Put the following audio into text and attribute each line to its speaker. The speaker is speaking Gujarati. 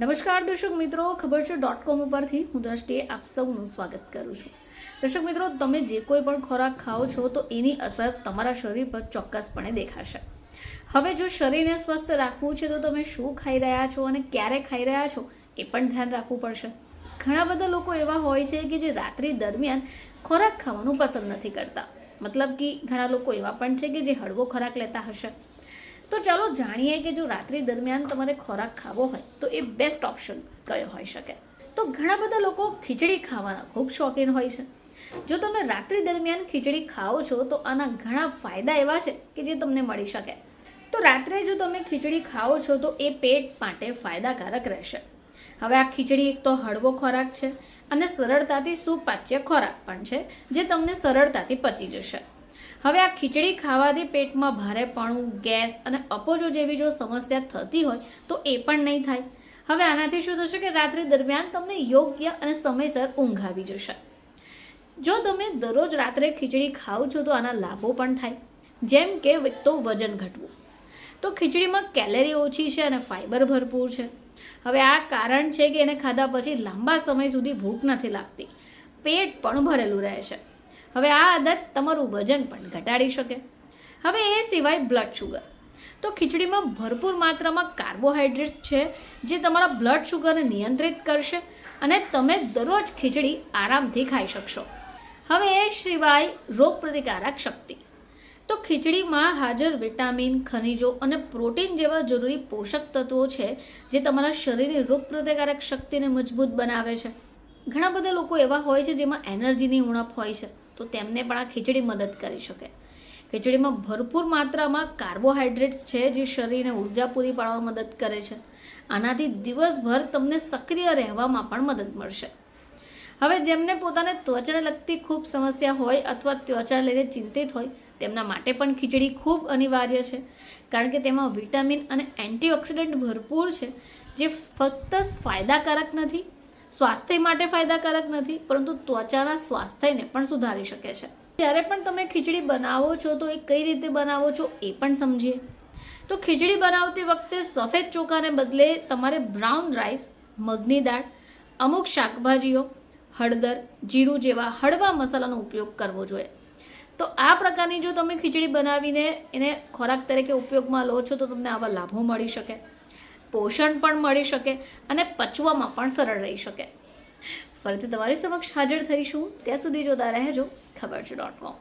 Speaker 1: નમસ્કાર દર્શક મિત્રો, ખબર છે .com ઉપરથી હું દ્રષ્ટિએ આપ સૌનું સ્વાગત કરું છું. દર્શક મિત્રો, તમે જે કોઈ પણ ખોરાક ખાઓ છો તો એની અસર તમારા શરીર પર ચોક્કસપણે દેખાશે. હવે જો શરીરને સ્વસ્થ રાખવું છે તો તમે શું ખાઈ રહ્યા છો અને ક્યારે ખાઈ રહ્યા છો એ પણ ધ્યાન રાખવું પડશે. ઘણા બધા લોકો એવા હોય છે કે જે રાત્રિ દરમિયાન ખોરાક ખાવાનું પસંદ નથી કરતા. મતલબ કે ઘણા લોકો એવા પણ છે કે જે હળવો ખોરાક લેતા હશે. તો ચાલો જાણીએ કે જો રાત્રિ દરમિયાન તમારે ખોરાક ખાવો હોય તો એ બેસ્ટ ઓપ્શન કયો હોઈ શકે. તો ઘણા બધા લોકો ખીચડી ખાવાના ખૂબ શોખીન હોય છે. જો તમે રાત્રિ દરમિયાન ખીચડી ખાઓ છો તો આના ઘણા ફાયદા એવા છે કે જે તમને મળી શકે. તો રાત્રે જો તમે ખીચડી ખાઓ છો તો એ પેટ માટે ફાયદાકારક રહેશે. હવે આ ખીચડી એક તો હળવો ખોરાક છે અને સરળતાથી સુપાચ્ય ખોરાક પણ છે જે તમને સરળતાથી પચી જશે. હવે આ ખીચડી ખાવાથી પેટમાં ભારેપણું, ગેસ અને અપોજો જેવી જો સમસ્યા થતી હોય તો એ પણ નહીં થાય. હવે આનાથી શું થશે કે રાત્રિ દરમિયાન તમને યોગ્ય અને સમયસર ઊંઘ આવી જશે. જો તમે દરરોજ રાત્રે ખીચડી ખાઓ છો તો આના લાભો પણ થાય, જેમ કે તો વજન ઘટવું. તો ખીચડીમાં કેલેરી ઓછી છે અને ફાઇબર ભરપૂર છે. હવે આ કારણ છે કે એને ખાધા પછી લાંબા સમય સુધી ભૂખ નથી લાગતી, પેટ પણ ભરેલું રહે છે. હવે આ આદત તમારું વજન પણ ઘટાડી શકે. હવે એ સિવાય બ્લડ શુગર. તો ખીચડીમાં ભરપૂર માત્રામાં કાર્બોહાઈડ્રેટ્સ છે જે તમારા બ્લડ શુગરને નિયંત્રિત કરશે અને તમે દરરોજ ખીચડી આરામથી ખાઈ શકશો. હવે એ સિવાય રોગપ્રતિકારક શક્તિ. તો ખીચડીમાં હાજર વિટામિન, ખનિજો અને પ્રોટીન જેવા જરૂરી પોષક તત્વો છે જે તમારા શરીરની રોગપ્રતિકારક શક્તિને મજબૂત બનાવે છે. ઘણા બધા લોકો એવા હોય છે જેમાં એનર્જીની ઉણપ હોય છે, તો તેમને પણ આ ખીચડી મદદ કરી શકે. ખીચડીમાં ભરપૂર માત્રામાં કાર્બોહાઈડ્રેટ્સ છે જે શરીરને ઉર્જા પૂરી પાડવામાં મદદ કરે છે. આનાથી દિવસભર તમને સક્રિય રહેવામાં પણ મદદ મળશે. હવે જેમને પોતાને ત્વચાને લગતી ખૂબ સમસ્યા હોય અથવા ત્વચા લઈને ચિંતિત હોય તેમના માટે પણ ખીચડી ખૂબ અનિવાર્ય છે, કારણ કે તેમાં વિટામિન અને એન્ટીઓક્સિડન્ટ ભરપૂર છે જે ફક્ત ફાયદાકારક નથી, સ્વાસ્થ્ય માટે ફાયદાકારક નથી, પરંતુ ત્વચાના સ્વાસ્થ્યને પણ સુધારી શકે છે. જ્યારે પણ તમે ખીચડી બનાવો છો તો એ કઈ રીતે બનાવો છો એ પણ સમજીએ. તો ખીચડી બનાવતી વખતે સફેદ ચોખાને બદલે તમારે બ્રાઉન રાઈસ, મગની દાળ, અમુક શાકભાજીઓ, હળદર, જીરું જેવા હળવા મસાલાનો ઉપયોગ કરવો જોઈએ. તો આ પ્રકારની જો તમે ખીચડી બનાવીને એને ખોરાક તરીકે ઉપયોગમાં લો છો તો તમને આવા લાભો મળી શકે, પોષણ પણ મળી શકે અને પચવામાં પણ સરળ રહી શકે. ફરીથી તમારી સમક્ષ હાજર થઈશું. ત્યાં સુધી જોતા રહેજો ખબર છે .com.